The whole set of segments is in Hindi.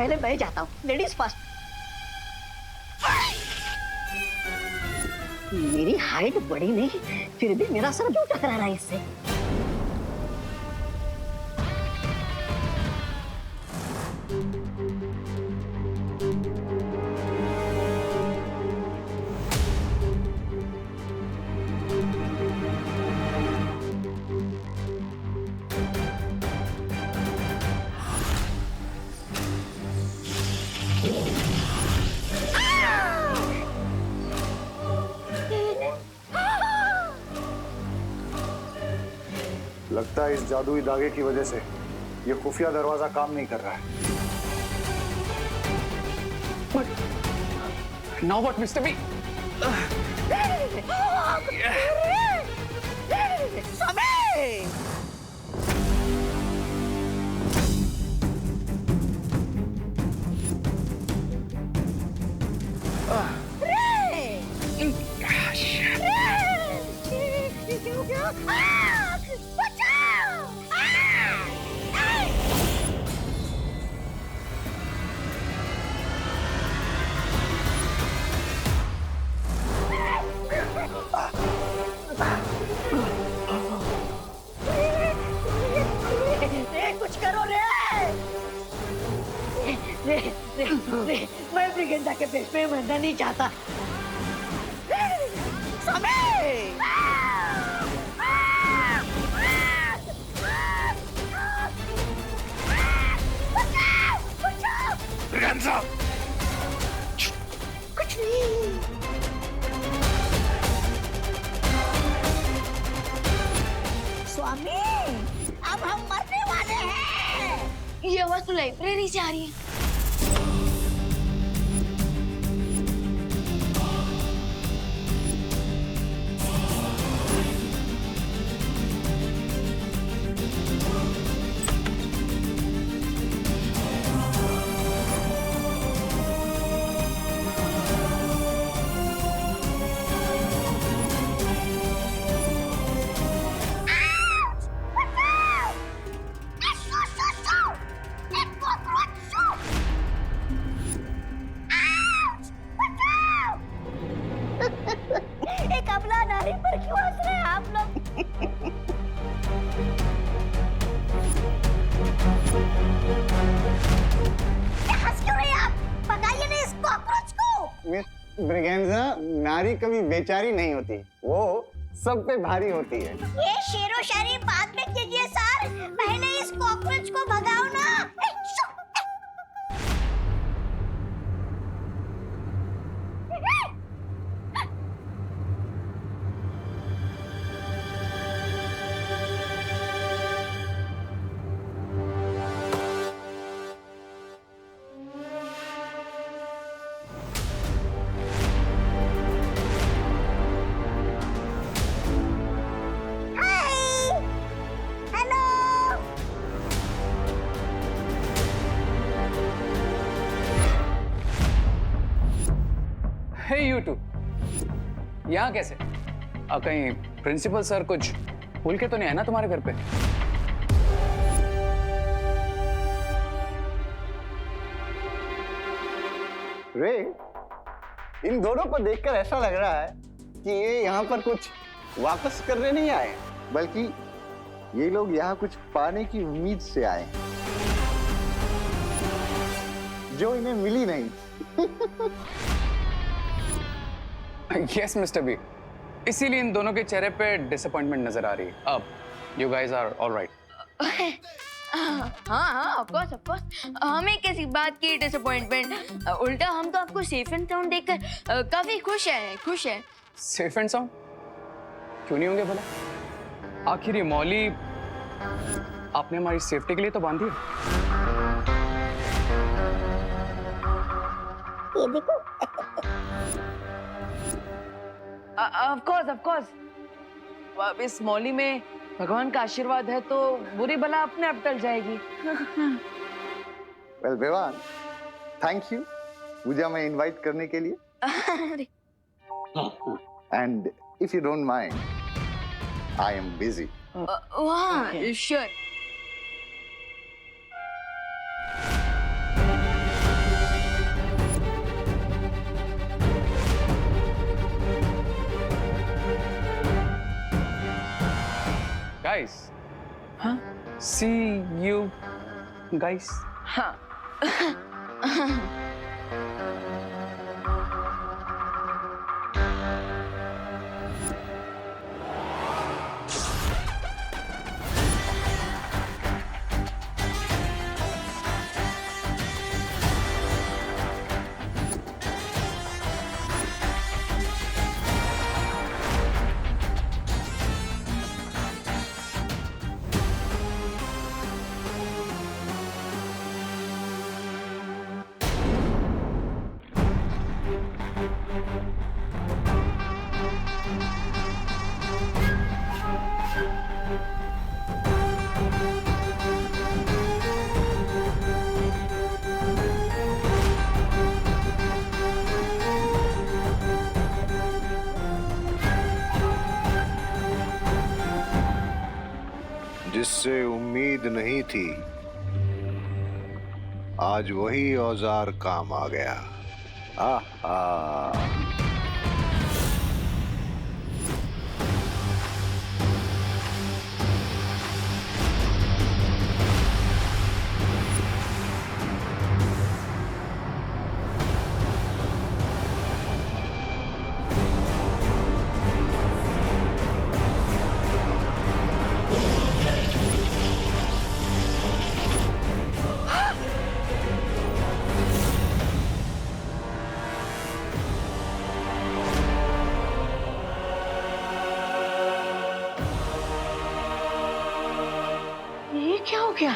पहले मैं जाता हूँ, लेडीज फर्स्ट। मेरी हाइट बड़ी नहीं, फिर भी मेरा सर क्यों टकरा रहा है इससे? लगता है इस जादुई धागे की वजह से ये खुफिया दरवाजा काम नहीं कर रहा है। Now what, Mr. B? कुछ करो रे! मैं ब्रिगेंडा के पेट में मरना नहीं चाहता। Briganza! कुछ नहीं। स्वामी, अब हम मरने वाले हैं। ये आवाज तो लाइब्रेरी से आ रही है। एक अबला नारी पर क्यों हंस रहे हैं आप लोग? हंस क्यों रहे हैं आप? भगाइए ना इस कॉकरोच को। मिस ब्रिगेंजा, नारी कभी बेचारी नहीं होती, वो सब पे भारी होती है। ये शेरो शायरी बाद में कीजिए सर, पहले इस कॉकरोच को भगाओ ना। Hey you two, यहाँ कैसे? कहीं प्रिंसिपल सर कुछ भूल के तो नहीं है ना तुम्हारे घर पे? रे, इन दोनों को देखकर ऐसा लग रहा है कि ये यहाँ पर कुछ वापस करने नहीं आए, बल्कि ये लोग यहाँ कुछ पाने की उम्मीद से आए हैं, जो इन्हें मिली नहीं। Yes, Mr. B. इसीलिए इन दोनों के चेहरे पे डिसअपॉइंटमेंट नजर आ रही है। अब you guys are all right. हाँ, ऑफ कोर्स। हमें किसी बात की डिसअपॉइंटमेंट? उल्टा हम तो आपको सेफ एंड साउंड देखकर काफी खुश हैं। सेफ एंड साउंड क्यों नहीं होंगे भला? आखिर ये मौली आपने हमारी सेफ्टी के लिए तो बांधी है। ये देखो। Of course. अब इस मौली में भगवान का आशीर्वाद है तो बुरी बला अपने आप टल जाएगी। वेल विवान, थैंक यू मुझे हमें इनवाइट करने के लिए। And if you don't mind, I am busy. वाह, श्योर। गाइस हाँ सी यू गाइस। हाँ जिससे उम्मीद नहीं थी, आज वही औजार काम आ गया। आहा। ये क्या हो गया?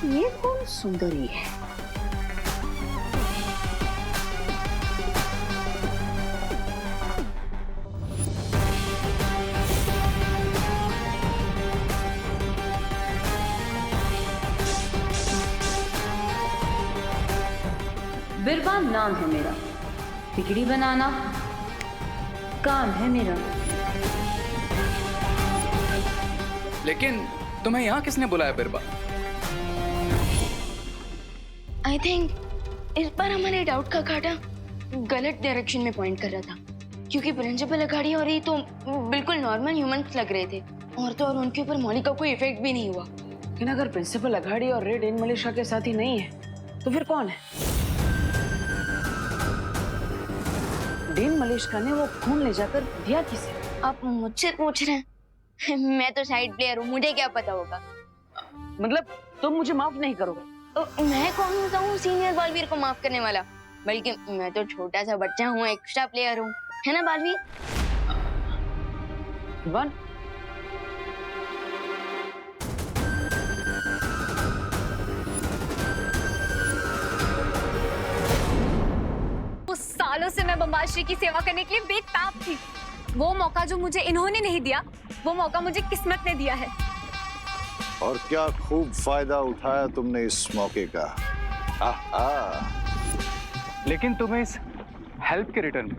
ये कौन सुंदरी है? बिरबा नाम है मेरा, बिगड़ी बनाना काम है मेरा। लेकिन तुम्हें यहाँ किसने बुलाया बिरबा? आई थिंक इस बार हमारे डाउट का कांटा गलत डायरेक्शन में पॉइंट कर रहा था, क्योंकि प्रिंसिपल अघाड़ी और ये तो बिल्कुल नॉर्मल ह्यूमंस लग रहे थे, और तो और उनके ऊपर मौली का कोई इफेक्ट भी नहीं हुआ। लेकिन अगर प्रिंसिपल अघाड़ी और रेड इन मलेशिया के साथ ही नहीं है तो फिर कौन है? डीन मलेशिया ने वो खून ले जाकर दिया किसे? आप मुझसे पूछ रहे हैं? मैं तो साइड प्लेयर हूँ, मुझे क्या पता होगा। मतलब तुम मुझे माफ नहीं करोगे? मैं कौन होता हूँ सीनियर बालवीर को माफ करने वाला? बल्कि मैं तो छोटा सा बच्चा हूँ, एक्स्ट्रा प्लेयर हूँ, है ना बालवीर? वन उस सालों से मैं बम्बाश्री की सेवा करने के लिए बेताब थी। वो मौका जो मुझे इन्होंने नहीं दिया, वो मौका मुझे किस्मत ने दिया है। और क्या खूब फायदा उठाया तुमने इस मौके का। आहा। लेकिन तुम्हें इस हेल्प के रिटर्न में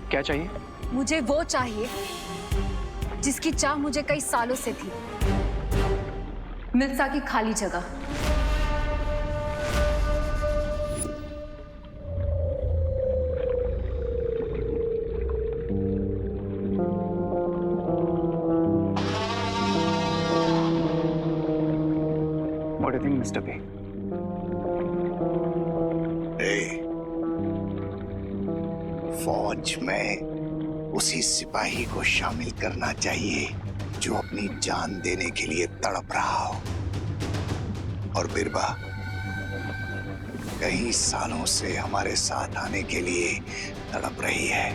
क्या चाहिए? मुझे वो चाहिए जिसकी चाह मुझे कई सालों से थी, मिर्जा की खाली जगह। What do you think, Mr. P? फौज में उसी सिपाही को शामिल करना चाहिए जो अपनी जान देने के लिए तड़प रहा हो। और बिरबा कई सालों से हमारे साथ आने के लिए तड़प रही है।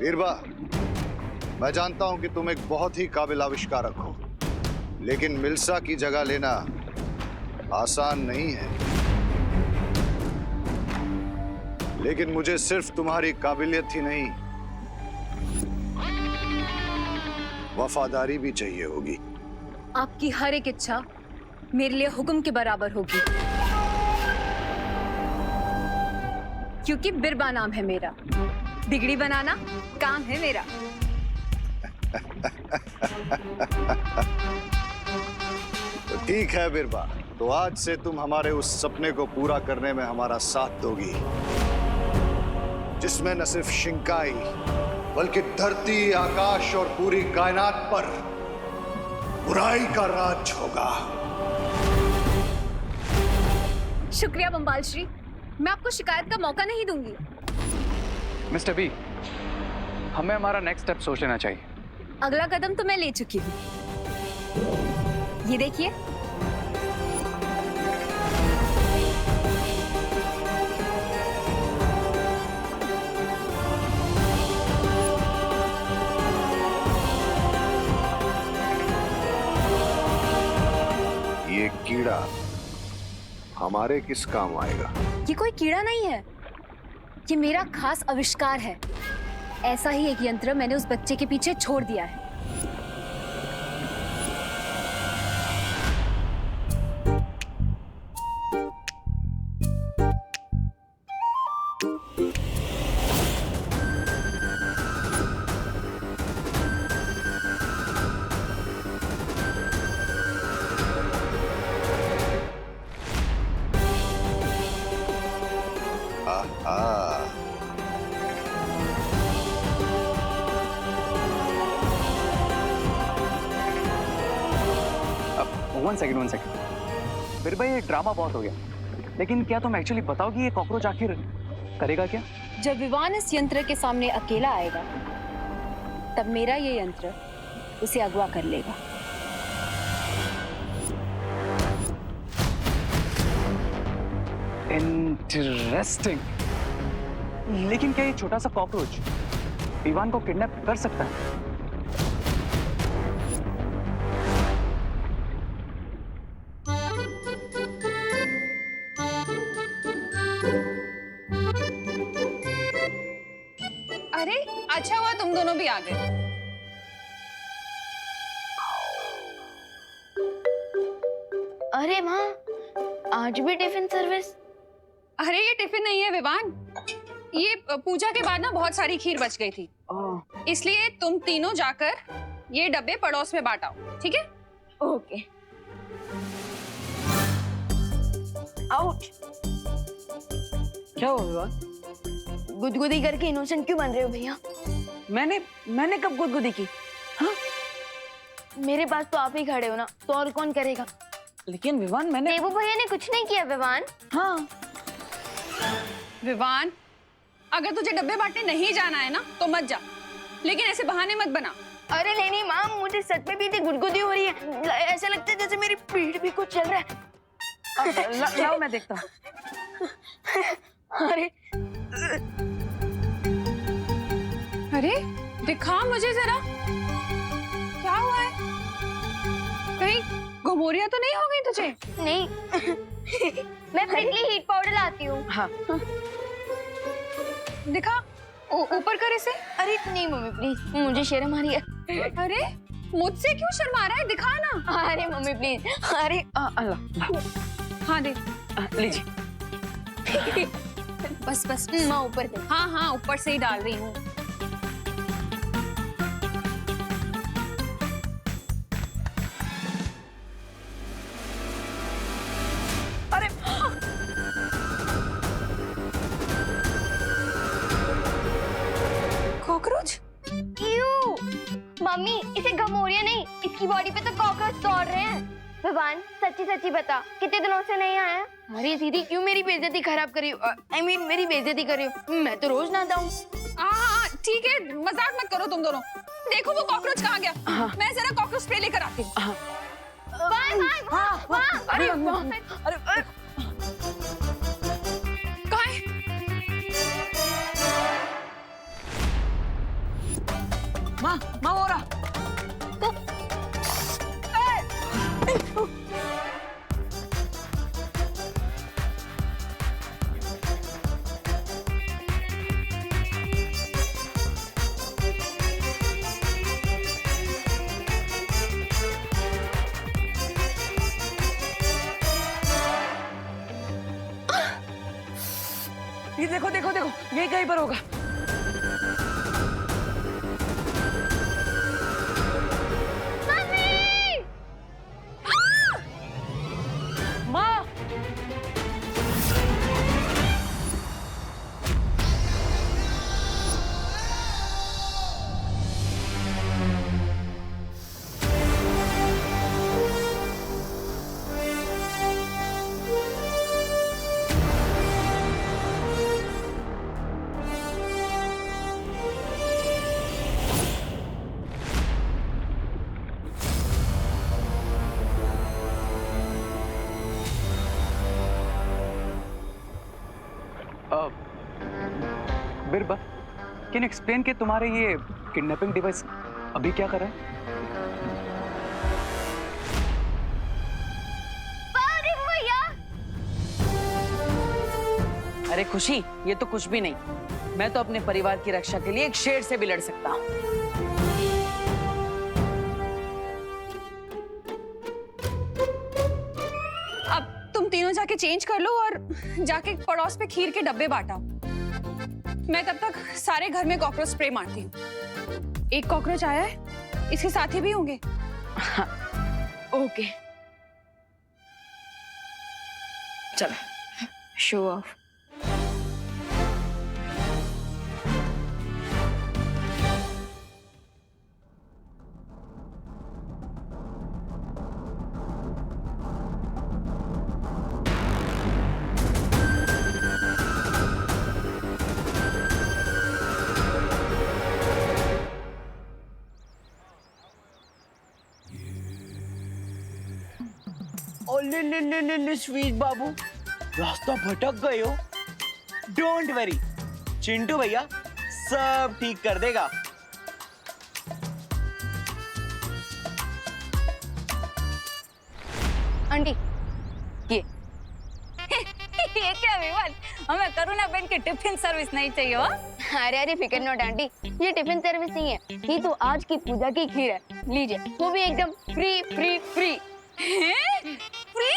बिरबा, मैं जानता हूं कि तुम एक बहुत ही काबिल आविष्कारक हो, लेकिन मिल्सा की जगह लेना आसान नहीं है। लेकिन मुझे सिर्फ तुम्हारी काबिलियत ही नहीं, वफादारी भी चाहिए होगी। आपकी हर एक इच्छा मेरे लिए हुक्म के बराबर होगी, क्योंकि बिरबा नाम है मेरा। बिगड़ी बनाना काम है मेरा। तो ठीक है बिरबा, तो आज से तुम हमारे उस सपने को पूरा करने में हमारा साथ दोगी, जिसमें न सिर्फ शिंकाई बल्कि धरती, आकाश और पूरी कायनात पर बुराई का राज होगा। शुक्रिया बम्बाल श्री, मैं आपको शिकायत का मौका नहीं दूंगी। मिस्टर बी, हमें हमारा नेक्स्ट स्टेप सोच लेना चाहिए। अगला कदम तो मैं ले चुकी हूँ। ये देखिए, ये कीड़ा हमारे किस काम आएगा? ये कोई कीड़ा नहीं है, ये मेरा खास आविष्कार है। ऐसा ही एक यंत्र मैंने उस बच्चे के पीछे छोड़ दिया है। One second. फिर भाई ये ड्रामा बहुत हो गया, लेकिन क्या तुम एक्चुअली बताओगी ये कॉकरोच आखिर करेगा क्या? जब विवान इस यंत्र के सामने अकेला आएगा, तब मेरा ये यंत्र उसे अगवा कर लेगा। इंटरेस्टिंग। लेकिन क्या ये छोटा सा कॉकरोच विवान को किडनैप कर सकता है? अरे अच्छा हुआ तुम दोनों भी आ गए। अरे माँ, आज भी टिफिन सर्विस? अरे ये टिफिन नहीं है विवान, ये पूजा के बाद ना बहुत सारी खीर बच गई थी, इसलिए तुम तीनों जाकर ये डब्बे पड़ोस में बांटाओ, ठीक है? ओके। आउट। क्या हुआ विवान? गुदगुदी करके इनोसेंट क्यों बन रहे हो भैया? मैंने कब गुदगुदी की? हाँ? मेरे पास तो आप ही खड़े हो ना, तो और कौन करेगा? लेकिन विवान मैंने देवू भैया ने कुछ नहीं किया विवान। हाँ। विवान, अगर तुझे डब्बे बांटने नहीं जाना है ना तो मत जा, लेकिन ऐसे बहाने मत बना। अरे नहीं माँ, मुझे सच में भी इतनी गुदगुदी हो रही है, ऐसा लगता है जैसे मेरी पीठ भी कुछ चल रहा है। लाओ मैं देखता हूँ। अरे अरे दिखा मुझे जरा, क्या हुआ है? कहीं घुमोरिया तो नहीं हो गई तुझे? नहीं मैं प्रिकली हीट पाउडर लाती हूँ। हाँ। दिखा, ऊपर कर इसे। अरे नहीं मम्मी प्लीज, मुझे शर्म आ रही है। अरे मुझसे क्यों शर्मा रहा है, दिखा ना। अरे मम्मी प्लीज, अरे अल्लाह। हाँ दे, लीजिए। बस बस माँ ऊपर दे। हाँ हाँ ऊपर से ही डाल रही हूँ। अरे कॉकरोच? क्यों? मम्मी इसे घमोरिया नहीं, इसकी बॉडी पे तो कॉकरोच दौड़ रहे हैं। भगवान सच्ची सच्ची बता, कितने दिनों से नहीं आया? अरे दीदी क्यों मेरी बेइज्जती खराब करी हो? I mean, मेरी बेइज्जती करी हो? मैं तो रोज नहाता हूँ। हाँ ठीक है, मजाक मत करो तुम दोनों। देखो वो कॉकरोच कहाँ गया। मैं जरा कॉकरोच स्प्रे लेकर आती हूँ। अरे कहाँ है? माँ हो रहा। ये देखो देखो देखो, ये कहीं पर होगा। माँ! बिरबा, कैन यू एक्सप्लेन कि तुम्हारे ये किडनैपिंग डिवाइस अभी क्या कर रहा है? अरे खुशी, ये तो कुछ भी नहीं। मैं तो अपने परिवार की रक्षा के लिए एक शेर से भी लड़ सकता हूँ। अब तुम तीनों जाके चेंज कर लो और जाके पड़ोस पे खीर के डब्बे बांटाओ। मैं तब तक सारे घर में कॉकरोच स्प्रे मारती हूँ। एक कॉकरोच आया है, इसके साथी भी होंगे। ओके, चलो शो ऑफ। ले स्वीट बाबू, रास्ता भटक गए हो। डोंट वरी, चिंटू भैया सब ठीक कर देगा। आंटी, ये ये क्या विवाद? हमें करुणा बहन की टिफिन सर्विस नहीं चाहिए हो? अरे अरे फिकर नॉट आंटी, ये टिफिन सर्विस नहीं है, ये तो आज की पूजा की खीर है। लीजिए, वो भी एकदम फ्री फ्री फ्री। ફ્રી?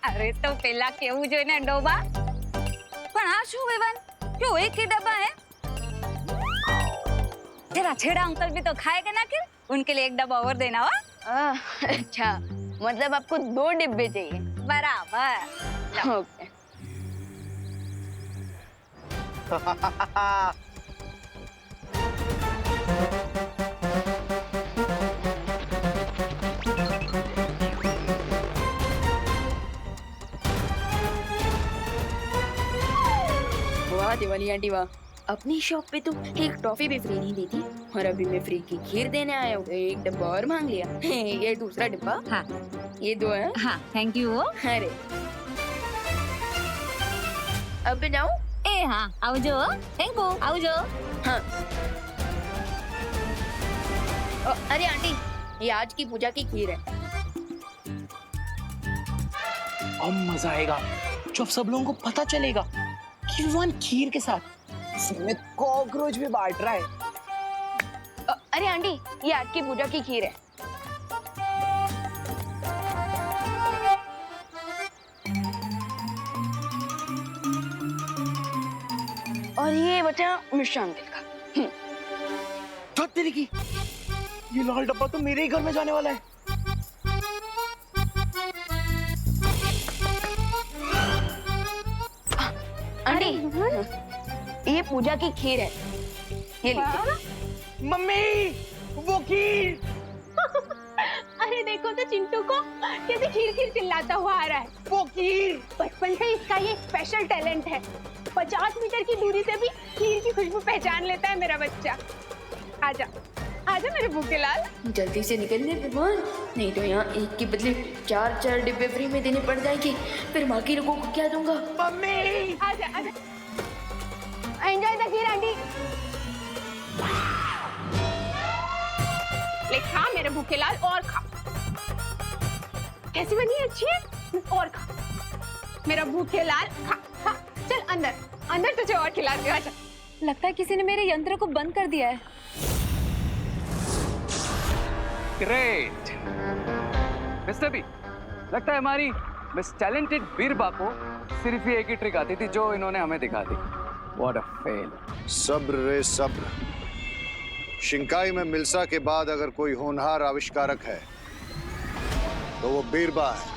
અરે તો પેલા કેવું જોઈએ ને ડોબા. પણ આ શું વેવાન? જો એક ही डब्बा है. जरा छेड़ा अंकल भी तो खाएगा ना फिर? उनके लिए एक डब्बा और देना हो? अच्छा, मतलब आपको 2 डिब्बे चाहिए? बराबर. ओके। वाह दिवाली आंटी वाह, अपनी शॉप पे तो एक टॉफी भी फ्री नहीं देती और अभी मैं फ्री की खीर देने आया हूँ। एक डब्बा और मांग लिया। ये दूसरा डिब्बा। हाँ, ये 2 है। हाँ, थैंक यू. अरे अब बनाऊं? ए हाँ, आवजो. Thank you. आवजो. हाँ। अरे आंटी, ये आज की पूजा की खीर है। अब मजा आएगा जब सब लोगों को पता चलेगा कि विवान खीर के साथ में कॉकरोच भी बांट रहा है। अरे आंटी, ये आज की पूजा की खीर है। और ये बचा मिष्ठान तिल का। तो तेरी की ये लाल डब्बा तो मेरे ही घर में जाने वाला है। आंटी, ये पूजा की खीर है, ये लीजिए। मम्मी, वो खीर। अरे देखो तो चिंटू को कैसे खीर खीर चिल्लाता हुआ आ रहा है। वो खीर बचपन से इसका ये स्पेशल टैलेंट है। 50 मीटर की दूरी से भी खीर की खुशबू पहचान लेता है मेरा बच्चा। आजा आजा मेरे भूखे लाल। जल्दी से निकलने विमान, नहीं तो यहाँ एक के बदले 4 डिब्बे फ्री में देने पड़ जाएंगे। फिर माँ के लोगों को क्या दूंगा? मम्मी, आजा आजा। Enjoy the kheer aunty. ले खा मेरे भूखे लाल, और खा। कैसी बनी है? अच्छी है, और खा मेरा भूखे लाल। खा खा, चल अंदर अंदर, तुझे और खिला दिया। आजा। लगता है किसी ने मेरे यंत्र को बंद कर दिया है. ग्रेट मिस्टर बी, लगता है हमारी मिस टैलेंटेड बीरबा को सिर्फ ही एक ही ट्रिक आती थी जो इन्होंने हमें दिखा दी. What a fail. सब्र रे सब्र। शिंकाई में मिल्सा के बाद अगर कोई होनहार आविष्कारक है तो वो बीरबा है।